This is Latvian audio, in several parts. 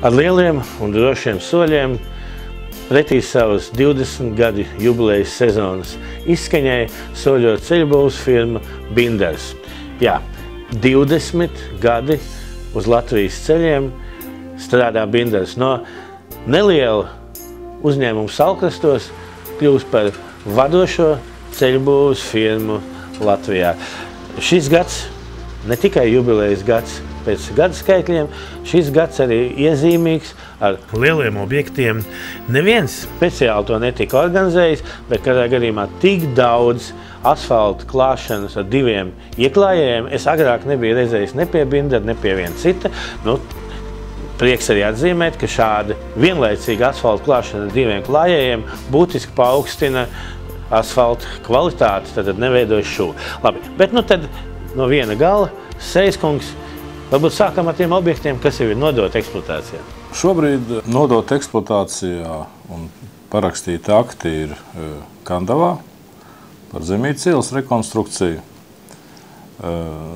Ar lieliem un drošiem soļiem pretī savas 20 gadu jubilejas sezonas izskaņai soļot ceļbūves firma Binders. Jā, 20 gadi uz Latvijas ceļiem strādā Binders. No neliela uzņēmuma Salkrastos kļūst par vadošo ceļbūves firmu Latvijā. Šis gads ne tikai jubilejas gads pēc gada skaitļiem, šis gads arī iezīmīgs ar lieliem objektiem. Neviens speciāli to netika organizējis, bet kādā gadījumā tik daudz asfalta klāšanas ar 2 ieklājējiem es agrāk nebiju redzējis ne pie Bindera, ne pie viena cita. Prieks arī atzīmēt, ka šāda vienlaicīga asfalta klāšana ar 2 klājējiem būtiski paaugstina asfalta kvalitāti, tad neveidojas šūnu. Labi, bet tad no viena gala Sejskungs, varbūt sākam ar tiem objektiem, kas jau ir nodoti eksploatācijā. Šobrīd nodota eksploatācijā un parakstīti akti ir Kandavā par Zemītes ielas rekonstrukciju,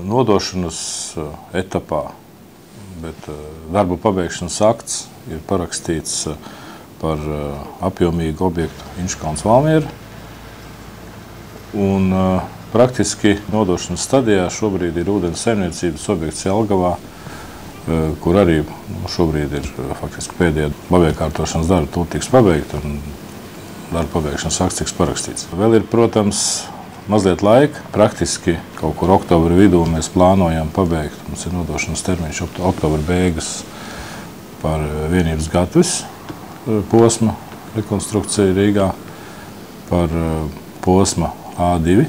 nodošanas etapā, bet darbu pabeigšanas akts ir parakstīts par apjomīgu objektu Inškalns Valmiera. Un praktiski nodošanas stadijā šobrīd ir ūdens saimniecības objekts Jelgavā, kur arī šobrīd ir faktiski pēdējie pabeigšanas darbi tiks pabeigti un darba pabeigšanas akts tiks parakstīts. Vēl ir, protams, mazliet laika. Praktiski kaut kur oktobra vidū mēs plānojam pabeigt. Mums ir nodošanas termiņš oktobra beigas par vienības gatavs posma rekonstrukciju Rīgā, par posma A2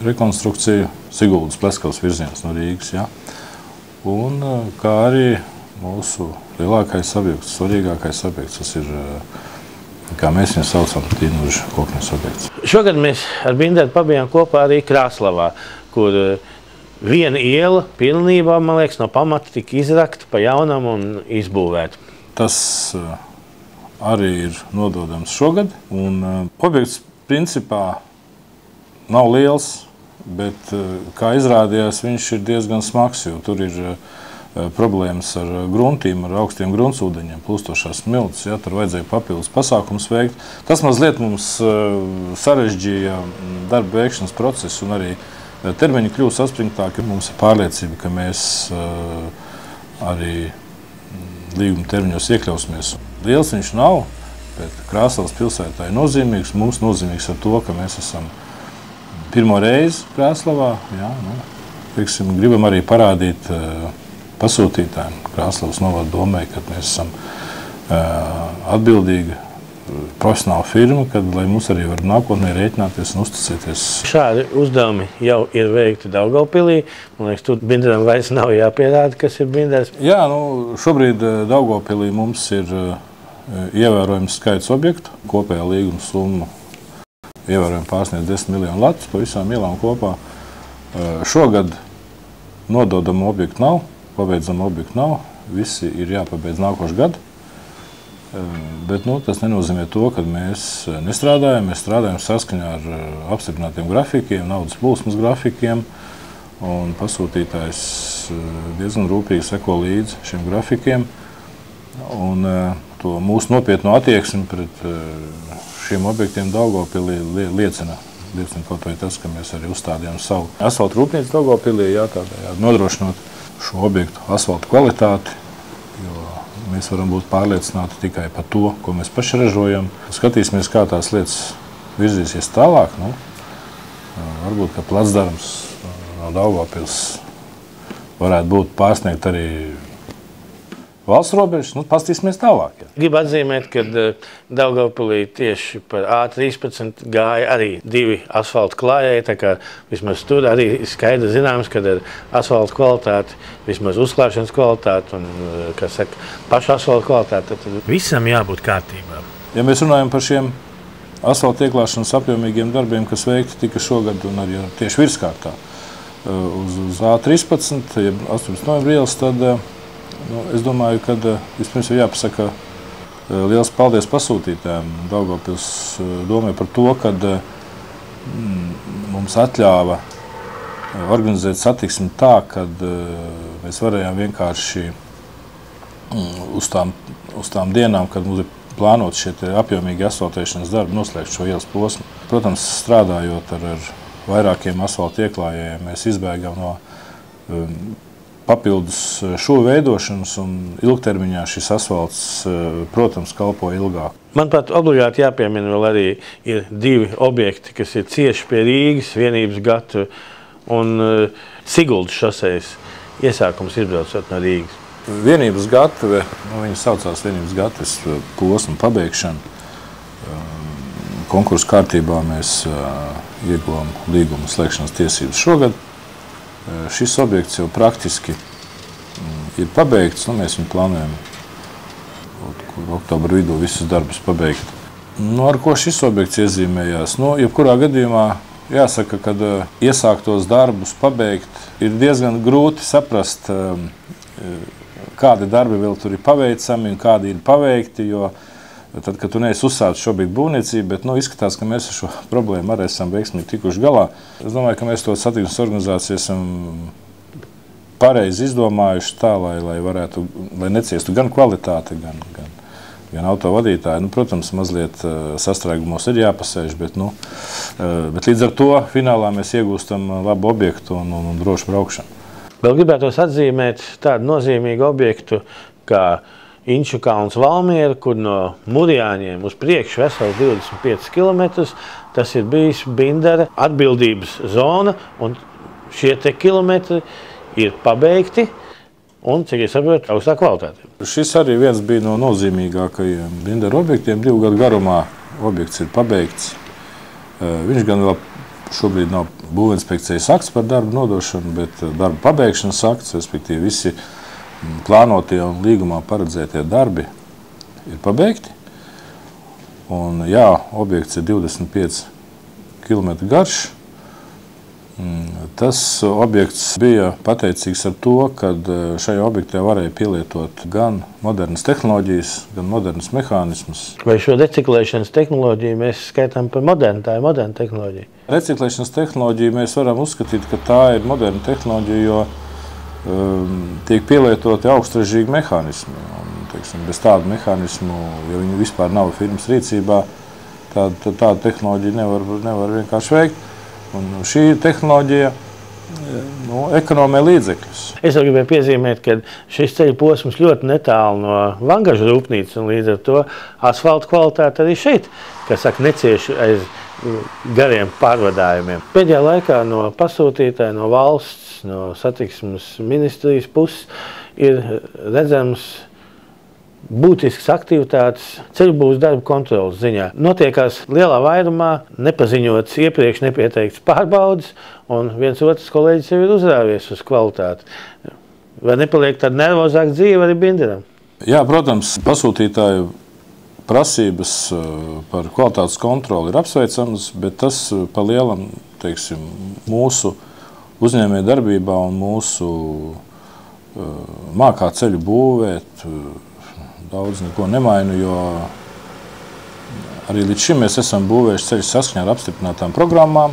rekonstrukciju Siguldas Pleskavas virziens no Rīgas. Ja? Un kā arī mūsu lielākais objekts, svarīgākais objekts, tas ir, kā mēs viņu saucam, Tīnuža koknes objekts. Šogad mēs ar Binderu pabijām kopā arī Krāslavā, kur viena iela pilnībā, man liekas, no pamata tika izrakta pa jaunam un izbūvēta. Tas arī ir nododams šogad, un objekts principā nav liels, bet, kā izrādījās, viņš ir diezgan smags, jo tur ir problēmas ar gruntīm, ar augstiem gruntsūdeņiem, plūstošās smiltis, ja, tur vajadzēja papildus pasākums veikt. Tas mazliet mums sarežģīja darba veikšanas procesu, un arī termiņi kļūst saspringtāki. Mums ir pārliecība, ka mēs arī līguma termiņos iekļausimies. Liels viņš nav, bet Krāslavas pilsētā ir nozīmīgs. Mums nozīmīgs ar to, ka mēs esam pirmo reizi Krāslavā. Ja, gribam arī parādīt pasūtītājiem Krāslavas novada domē, ka mēs esam atbildīga profesionāla firma, lai mums arī var nākotnē rēķināties un uzticēties. Šādi uzdevumi jau ir veikti Daugavpilī. Man liekas, tur Binderam vairs nav jāpierāda, kas ir Binders. Jā, šobrīd Daugavpilī mums ir ievērojams skaits objektu. Kopējā līguma summa ievērojami pārsniedz 10 miljonu latus pa visām ielām kopā. Šogad nododama objektu nav, pabeidzama objektu nav. Visi ir jāpabeidz nākošu gadu. Bet tas nenozīmē to, ka mēs nestrādājam. Mēs strādājam saskaņā ar apstiprinātiem grafikiem, naudas plūsmas grafikiem. Un pasūtītājs diezgan rūpīgi seko līdzi šiem grafikiem. Un to mūsu nopietno attieksmi pret šiem objektiem Daugavpilī liecina kaut vai tas, ka mēs arī uzstādījām savu asfalta rūpnīcu Daugavpilī, nodrošinot šo objektu asfalta kvalitāti, jo mēs varam būt pārliecināti tikai par to, ko mēs paši ražojam. Skatīsimies, kā tās lietas virzīsies tālāk. Varbūt, ka placdarms no Daugavpils varētu būt pārsniegt arī valsts robežas, pastīsimies tālāk. Ja. Gribu atzīmēt, ka Daugavpilī tieši par A13 gāja arī 2 asfalta klājēji, tā kā vismaz tur arī skaidri zināms, ka ar asfalta kvalitāti, vismaz uzklāšanas kvalitāti un, kā saka, pašu asfalta kvalitāti, tad visam jābūt kārtībā. Ja mēs runājam par šiem asfalta ieklāšanas apjomīgiem darbiem, kas veikti tika šogad un arī tieši virskārtā uz A13, ja 18. novembra ielas, tad es domāju, ka vispirms ir jāpasaka liels paldies pasūtītājiem Daugavpils domē par to, ka mums atļāva organizēt satiksmi tā, kad mēs varējām vienkārši uz tām dienām, kad mums ir plānot šie apjomīgi asfaltēšanas darbi, noslēgt šo ielas posmu. Protams, strādājot ar vairākiem asfalta ieklājējiem, mēs izbēgam no papildus šūnu veidošanas, un ilgtermiņā šis asfalts, protams, kalpo ilgāk. Manuprāt, obligāti jāpiemina vēl arī ir 2 objekti, kas ir cieši pie Rīgas, Vienības gata un Siguldas šosejas iesākums izbraucot no Rīgas. Vienības gatave, viņa saucās Vienības gataves posma pabeigšana. Konkursu kārtībā mēs ieguvām līguma slēgšanas tiesības šogad. Šis objekts jau praktiski ir pabeigts, mēs viņu plānojam oktobra vidū visus darbus pabeigt. Ar ko šis objekts iezīmējās? Jebkurā gadījumā jāsaka, kad iesāktos darbus pabeigt, ir diezgan grūti saprast, kādi darbi vēl tur ir paveicami un kādi ir paveikti, jo tad, kad tu neesi uzsācis šobrīd būvniecību, bet izskatās, ka mēs ar šo problēmu arī esam veiksmīgi tikuši galā. Es domāju, ka mēs to satiksmes organizāciju esam pareizi izdomājuši tā, lai neciestu gan kvalitāte, gan autovadītāji. Protams, mazliet sastrēgumos ir jāpasēž, bet līdz ar to finālā mēs iegūstam labu objektu un drošu braukšanu. Vēl gribētos atzīmēt tādu nozīmīgu objektu kā Inču kalns Valmiera, kur no Murjāņiem uz priekšu vesels 25 km. Tas ir bijis Bindera atbildības zona, un šie te kilometri ir pabeigti un, cik es saprotu, augstā kvalitātē. Šis arī viens bija no nozīmīgākajiem Bindera objektiem. 2 gadu garumā objekts ir pabeigts. Viņš gan vēl šobrīd nav būvinspekcijas akts par darbu nodošanu, bet darbu pabeigšanas akts, respektīvi visi plānotie un līgumā paredzētie darbi ir pabeigti. Un, objekts ir 25 km garš. Tas objekts bija pateicīgs ar to, ka šajā objektā varēja pielietot gan modernas tehnoloģijas, gan modernas mehānismus. Vai šo reciklēšanas tehnoloģiju mēs skaitām par modernu? Tā ir moderna tehnoloģija. Reciklēšanas tehnoloģiju mēs varam uzskatīt, ka tā ir moderna tehnoloģija, jo tiek pielietoti augstražīgi mehānismi. Un, bez tādu mehānismu, ja viņi vispār nav firmas rīcībā, tādu tehnoloģiju nevar vienkārši veikt. Un šī tehnoloģija ekonomē līdzekļus. Es vēl gribēju piezīmēt, ka šis ceļu posms ļoti netālu no Vangažu rūpnīcas, un līdz ar to asfalta kvalitāte arī šeit, necieši aiz gariem pārvadājumiem. Pēdējā laikā no pasūtītāja, no valsts, no satiksmes ministrijas puses ir redzams būtiskas aktivitātes ceļbūves darba kontrolas ziņā. Notiekās lielā vairumā nepaziņotas iepriekš nepieteiktas pārbaudes, un viens otrs kolēģis jau ir uzrāvies uz kvalitāti. Vai nepaliek tāda nervozāka dzīve arī Binderam? Jā, protams, pasūtītāju prasības par kvalitātes kontroli ir apsveicamas, bet tas pa lielam, mūsu uzņēmēju darbībā un mūsu mākā ceļu būvēt daudz neko nemainu, jo arī līdz šim mēs esam būvējuši ceļus saskaņā ar apstiprinātām programmām,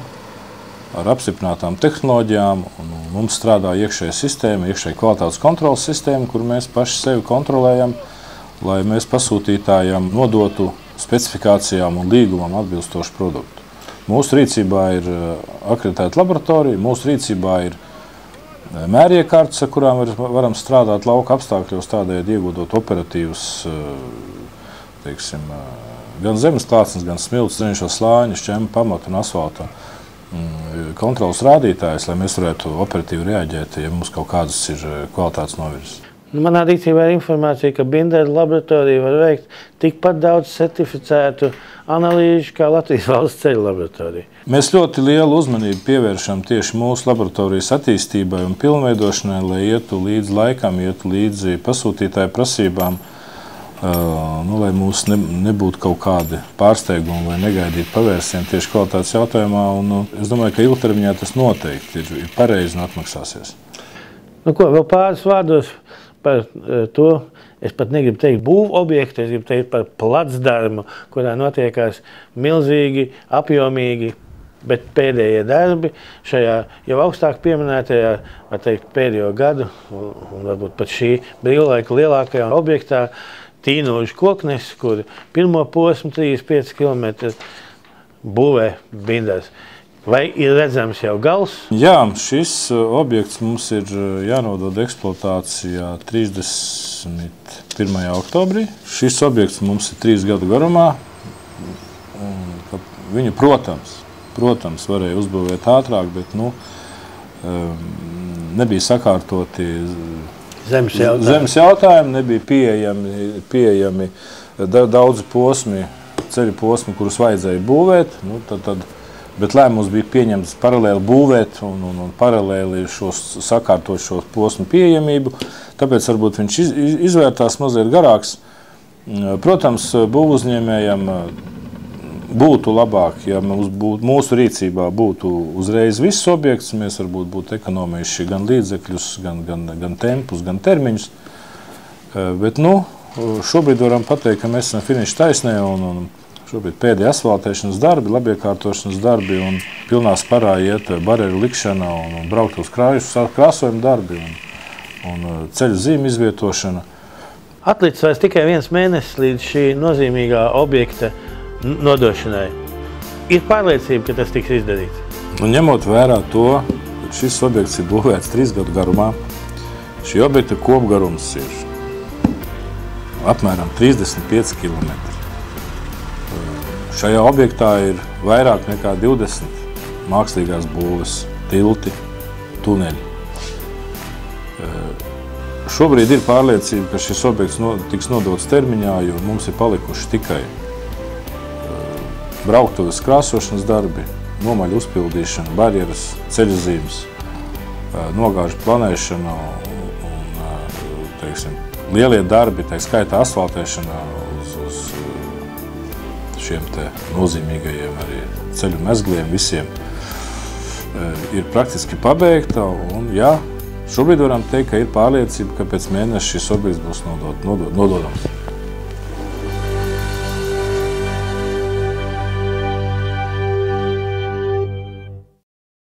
ar apstiprinātām tehnoloģijām, un mums strādā iekšēja sistēma, iekšēja kvalitātes kontrolas sistēma, kur mēs paši sevi kontrolējam, lai mēs pasūtītājiem nodotu specifikācijām un līgumam atbilstošu produktu. Mūsu rīcībā ir akreditēta laboratorija, mūsu rīcībā ir mēriekārtas, ar kurām varam strādāt lauka apstākļos, tādējādi iegūdot operatīvus, gan zemes klātsnes, gan smilts, trenišo slāņu, šķemu, pamatu un asfalta kontrolas rādītājus, lai mēs varētu operatīvi reaģēt, ja mums kaut kādas ir kvalitātes novirzes. Manā rīcībā ir informācija, ka Bindera laboratorija var veikt tikpat daudz certificētu analīžu kā Latvijas valsts ceļu laboratorija. Mēs ļoti lielu uzmanību pievēršam tieši mūsu laboratorijas attīstībai un pilnveidošanai, lai ietu līdz laikam, ietu līdzi pasūtītāju prasībām, lai mums nebūtu kaut kādi pārsteigumi vai negaidīti pavērsieni tieši kvalitātes jautājumā. Es domāju, ka ilgtermiņā tas noteikti ir pareizi un atmaksāsies. Vēl pāris vārdos par to, es pat negribu teikt būvu objektu, es gribu teikt par placdarmu, kurā notiekās milzīgi, apjomīgi bet pēdējie darbi šajā jau augstāk pieminētajā, var teikt, pēdējo gadu, un varbūt pat šī brīvlaika lielākajā objektā, Tīnožu koknes, kur pirmo posmu 35 km būvē Binders. Vai ir redzams jau gals? Jā, šis objekts mums ir jānodod eksploatācijā 31. oktobrī. Šis objekts mums ir 3 gadu garumā. Viņu, protams, varēja uzbūvēt ātrāk, bet nebija sakārtoti zemes jautājumi, nebija pieejami daudzi posmi, ceļu posmi, kurus vajadzēja būvēt. Bet lēmums bija pieņemts paralēli būvēt un paralēli sakārtot šo posmu pieejamību. Tāpēc varbūt viņš izvērtās mazliet garāks. Protams, būvuzņēmējam būtu labāk, ja mūsu rīcībā būtu uzreiz viss objekts. Mēs varbūt būtu ekonomējuši gan līdzekļus, gan tempus, gan termiņus. Bet šobrīd varam pateikt, ka mēs esam finiša taisnē un šobrīd pēdējie asfaltēšanas darbi, labiekārtošanas darbi un pilnā sparā iet barjeru likšana un brauktos krāsojuma darbi un ceļu zīmju izvietošana. Atlicis vairs tikai 1 mēnesis līdz šī nozīmīgā objekta nodošanai. Ir pārliecība, ka tas tiks izdarīts? Ņemot vērā to, ka šis objekts ir būvēts 3 gadu garumā, šī objekta kopgarums ir apmēram 35 km. Šajā objektā ir vairāk nekā 20 mākslīgās būves, tilti, tuneļi. Šobrīd ir pārliecība, ka šis objekts tiks nodots termiņā, jo mums ir palikuši tikai brauktuves krāsošanas darbi, nomaļu uzpildīšana, barjeras, ceļu zīmes, nogāžu planēšana un teiksim, lielie darbi, tā skaitā asfaltēšana uz šiem te nozīmīgajiem arī ceļu mezgliem visiem ir praktiski pabeigta. Un, jā, šobrīd varam teikt, ka ir pārliecība, ka pēc mēneša šis objekts būs nododams.